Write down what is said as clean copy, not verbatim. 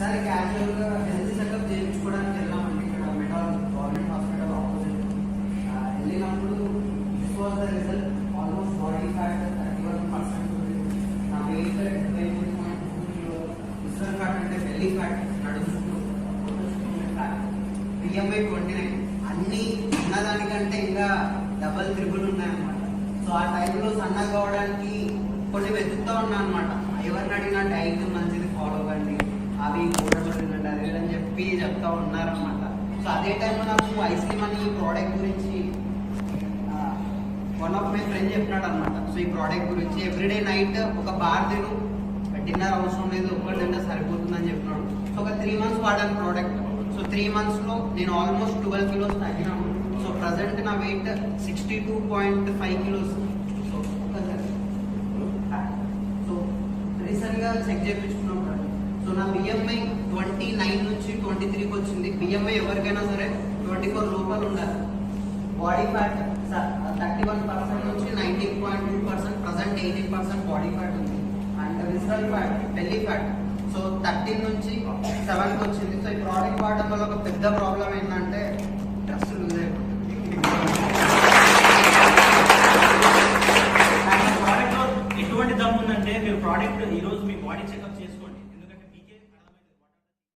సరే క్యాజువల్గా health checkup చేయించుకోవడానికి వెళ్ళామండి ఇక్కడ మెడాల్ గవర్నమెంట్ హాస్పిటల్ ఆపోజిట్. వెళ్ళినప్పుడు this was the result. Almost body fat 31% ఉంది. నా వెయిట్ 73.2 కిలో. విజువల్ ఫ్యాట్ అంటే బెల్లీ ఫ్యాట్, నడుము ఫ్యాట్, BMI 29. అన్నీ ఉన్నదానికంటే ఇంకా డబల్ త్రిబుల్ ఉన్నాయన్నమాట. సో ఆ టైంలో సన్నగా కావడానికి కొన్ని వెతుకుతూ ఉన్నా అనమాట. ఎవరిని అడిగినా డైట్ మంచిది ఫాలో కండి, అవి కూరలు తినండి, అది అని చెప్పి చెప్తా ఉన్నారనమాట. సో అదే టైంలో నాకు ఐస్క్రీమ్ అని ఈ ప్రోడక్ట్ గురించి వన్ ఆఫ్ మై ఫ్రెండ్ చెప్పినాడు అనమాట. సో ఈ ప్రోడక్ట్ గురించి ఎవ్రీడే నైట్ ఒక బార్ తిను, డిన్నర్ అవసరం లేదు, ఒక్కటి తింటే సరిపోతుందని చెప్పినాడు. సో ఒక 3 months వాడాను ప్రోడక్ట్. సో 3 monthsలో నేను ఆల్మోస్ట్ 12 kilos తగ్గినాను. సో ప్రజెంట్ నా వెయిట్ 62.5 kilos. సో రీసెంట్గా చెక్ చేయించుకున్నాం. సో నా BMI 29 నుంచి 23కి వచ్చింది. BMI ఎవరికైనా సరే 24 లోపల ఉండాలి. బాడీ ఫ్యాట్ 31% నుంచి 19.2%, ప్రజెంట్ 18% బాడీ ఫ్యాట్ ఉంది. And visual fat, belly fat so 13 నుంచి 7కి వచ్చింది. సో ఈ ప్రోడక్ట్ వాడడం వల్ల ఒక పెద్ద ప్రాబ్లం ఏంటంటే